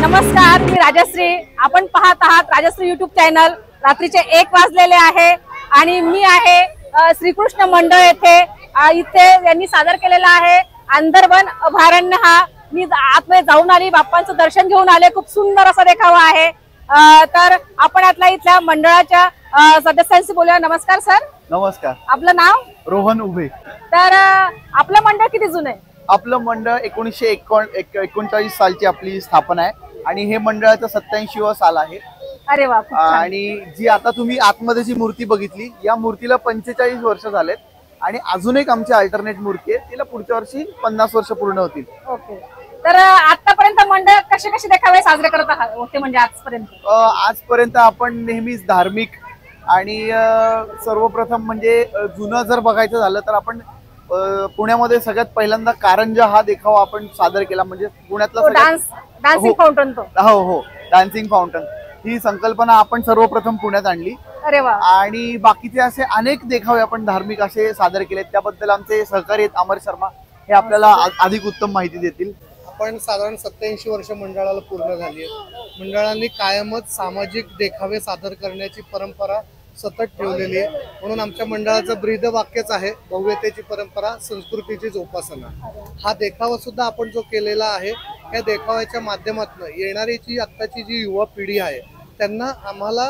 नमस्कार, मी राजश्री. आपण पाहत आहात राजश्री यूट्यूब चॅनल. रात्रीचे 1 वाजलेले आहे आणि मी आहे श्रीकृष्ण मंडळ येथे. इथे यांनी सादर केलेला आहे अंदरवन अभयारण्य. हा मी आतमध्ये जाऊन आली, बाप्पांचं दर्शन घेऊन आले. खूप सुंदर असा देखावा आहे. तर आपण इथल्या मंडळाच्या सदस्यांशी बोलूया. नमस्कार सर. नमस्कार. आपलं नाव? रोहन उभे. तर आपलं मंडळ किती जुनं आहे? आपलं मंडळ 1939 सालची आपली स्थापना आहे आणि हे मंडळाचं 87वा साल आहे. अरे वा. आणि जी आता तुम्ही आतमध्ये जी मूर्ती बघितली, या मूर्तीला 45 वर्ष झालेत आणि अजून एक आमची अल्टरनेट मूर्ती आहे, तिला पुढच्या वर्षी 50 वर्ष पूर्ण होतील. ओके. तर आतापर्यंत मंडळ कसे कसे देखावे साजरे करत होते? म्हणजे आजपर्यंत आपण नेहमीच धार्मिक आणि सर्वप्रथम म्हणजे जुनं जर बघायचं झालं तर आपण पुण्यामध्ये सगळ्यात पहिल्यांदा कारंजा हा देखावा आपण सादर केला. म्हणजे पुण्यातला डान्सिंग फाउंटन. हो, डान्सिंग फाउंटन ही संकल्पना आपण सर्वप्रथम पुण्यात आणली. अरे वा. आणि बाकीचे असे अनेक देखावे आपण धार्मिक असे सादर केलेत. त्याबद्दल आमचे सहकारी आहेत अमर शर्मा, हे आपल्याला अधिक उत्तम माहिती देतील. आपण साधारण 87 वर्ष मंडळाला पूर्ण झाली आहे. मंडळांनी कायमच सामाजिक देखावे सादर करण्याची परंपरा सतत ठेवलेली आहे. म्हणून आमच्या मंडळाचं ब्रीद वाक्यच आहे, भव्यतेची परंपरा, संस्कृतीची जोपासना. हा देखावा सुद्धा आपण जो केलेला आहे, या देखाव्याच्या माध्यमातून येणारी जी आत्ताची जी युवा पिढी आहे त्यांना आम्हाला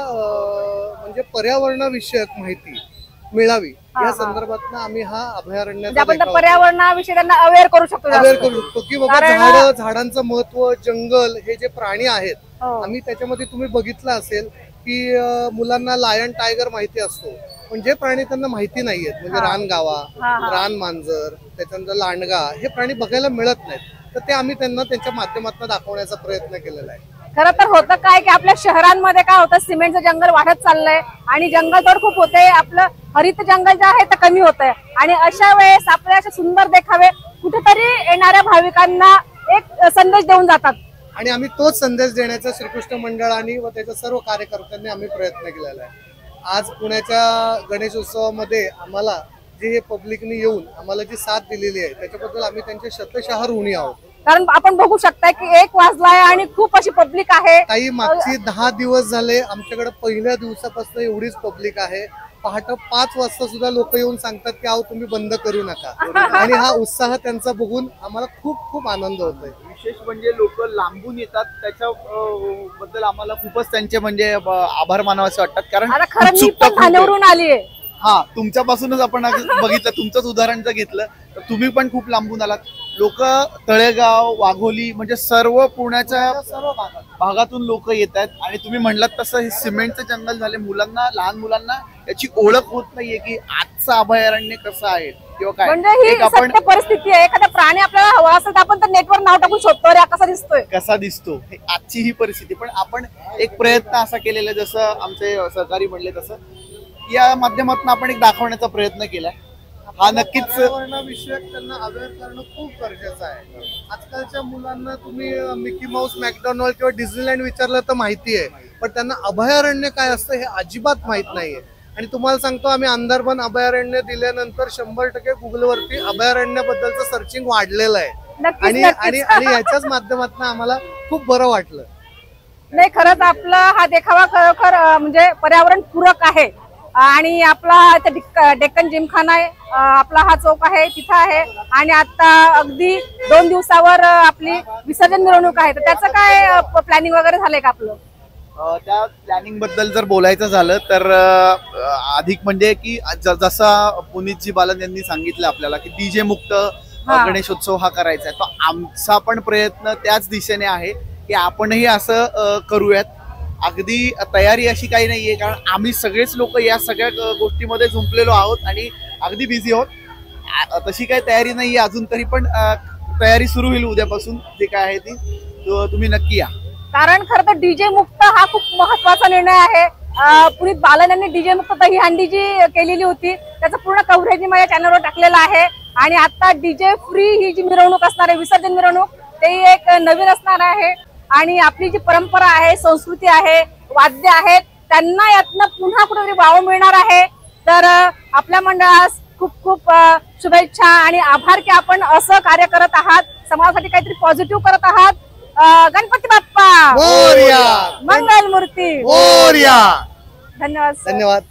म्हणजे पर्यावरणाविषयक माहिती मिळावी या संदर्भात आम्ही हा अभयारण्याचा पर्यावरणाविषयी त्यांना अवेअर करू शकतो की बाबा झाडांचं महत्व, जंगल, हे जे प्राणी आहेत आम्ही त्याच्यामध्ये तुम्ही बघितलं असेल की मुलांना लायन, टायगर माहिती असतो, पण जे प्राणी त्यांना माहिती नाहीयेत म्हणजे रानगावा, रान मांजर, त्याच्यानंतर लांडगा, हे प्राणी बघायला मिळत नाहीत. तर ते आम्ही त्यांना त्यांच्या माध्यमातून दाखवण्याचा प्रयत्न केलेला आहे. खरं तर होतं काय की आपल्या शहरांमध्ये काय होतं, सिमेंटचं जंगल वाढत चाललंय आणि जंगलतोड खूप होते. आपलं हरित जंगल जे आहे ते कमी होतंय आणि अशा वेळेस आपले असे सुंदर देखावे कुठेतरी येणाऱ्या भाविकांना एक संदेश देऊन जातात. आणि आम्ही तोच संदेश देण्याचा श्रीकृष्ण मंडळाने व त्याच्या सर्व कार्यकर्त्यांनी आम्ही प्रयत्न केलेला आहे. आज पुण्याच्या गणेश उत्सवामध्ये आम्हाला जे हे पब्लिकने येऊन आम्हाला जी साथ दिलेली आहे त्याच्याबद्दल आम्ही त्यांचे शतशः ऋणी आहोत. कारण आपण बघू शकता की 1 वाजलाय आणि खूप अशी पब्लिक आहे. काही मागची 10 दिवस झाले आमच्याकडे पहिल्या दिवसापासून एवढीच पब्लिक आहे. पहाटे 5 वाजता सुद्धा लोक येऊन सांगतात की अहो तुम्ही बंद करू नका आणि हा उत्साह त्यांचा बघून आम्हाला खूप खूप आनंद होतोय. विशेष म्हणजे लोक लांबून येतात त्याच्या बद्दल आम्हाला खूपच त्यांचे म्हणजे आभार मानावेसे वाटतात. कारण आता खरं मी उत्सुकता पण खूप आहे. ठाण्यावरून आलीये. हा तुमच्यापासूनच आपण बघितलं, तुमचंच उदाहरण जर घेतलं तर तुम्ही पण खूप लांबून आलात. लोक तळेगाव, वाघोली म्हणजे सर्व पुण्याच्या सर्व भागातून लोक येत आहेत. आणि तुम्ही म्हणलात तसं हे सिमेंटचं जंगल झाले, मुलांना, लहान मुलांना याची ओळख होत नाहीये की आजचं अभयारण्य कसं आहे किंवा काय. म्हणजे ही एक आपण सत्य परिस्थिती आहे. एखादा प्राणी आपल्याला हवा असेल तर आपण तर नेटवर नाव टाकून शोधतो, अरे कसा दिसतोय. कसा दिसतो हे आजची ही परिस्थिती. पण आपण एक प्रयत्न असा केलेला, जसं आमचे सहकारी म्हणले तसं या माध्यमातून आपण एक दाखवण्याचा प्रयत्न केलाय. हा नक्कीच पर्यावरणाविषयक त्यांना अवेअर करणं खूप गरजेचं आहे. आजकालच्या मुलांना तुम्ही मिकी माऊस, मॅकडॉनल्ड किंवा डिझनीलँड विचारलं तर माहिती आहे, पण त्यांना अभयारण्य काय असतं हे अजिबात माहित नाहीये. आणि तुम्हाला सांगतो आम्ही अंधारबन अभयारण्य दिल्यानंतर 100% गुगलवरती अभयारण्याबद्दलचं सर्चिंग वाढलेलं आहे. आणि आणि आणि याच्याच माध्यमातून आम्हाला खूप बरं वाटलं. नाही, खरंच आपला हा देखावा खरोखर म्हणजे पर्यावरण पूरक आहे. आणि आपला डेक्कन जिमखाना आहे, आपला हा चौक आहे तिथं आहे. आणि आता अगदी 2 दिवसावर आपली विसर्जन मिरवणूक आहे. तर त्याचं काय प्लॅनिंग वगैरे झालंय का आपलं? त्या प्लॅनिंग बद्दल जर बोलायचं झालं तर अधिक म्हणजे की जसा पुनीतजी बालन यांनी सांगितलं आपल्याला की डीजे मुक्त गणेशोत्सव हा करायचा आहे, तो आमचा पण प्रयत्न त्याच दिशेने आहे की आपणही असं करूयात. अगदी तयारी अशी काही नाहीये, कारण आम्ही सगळेच लोक या सगळ्या गोष्टीमध्ये झुंपलेलो आहोत आणि अगदी बिझी आहोत. तशी काही तयारी नाहीये अजून तरी, पण तयारी सुरू होईल उद्यापासून. जे काय आहे ती तुम्ही नक्की या. कारण खरं तर डीजे मुक्त हा खूप महत्वाचा निर्णय आहे. पुनीत बालन यांनी डीजे मुक्त दहीहंडी जी केलेली होती त्याचं पूर्ण कव्हरेज मी माझ्या चॅनलवर टाकलेलं आहे. आणि आता डीजे फ्री ही जी मिरवणूक असणार आहे, विसर्जन मिरवणूक, ते एक नवीन असणार आहे. आणि आपली जी परंपरा आहे, संस्कृती आहे, वाद्य आहेत, त्यांना यातनं पुन्हा कुठेतरी वाव मिळणार आहे. तर आपल्या मंडळास खूप खूप शुभेच्छा आणि आभार की आपण असं कार्य करत आहात, समाजासाठी काहीतरी पॉझिटिव्ह करत आहात. गणपती बाप्पा मोरया, मंगल मूर्ती. मोरया. धन्यवाद. धन्यवाद.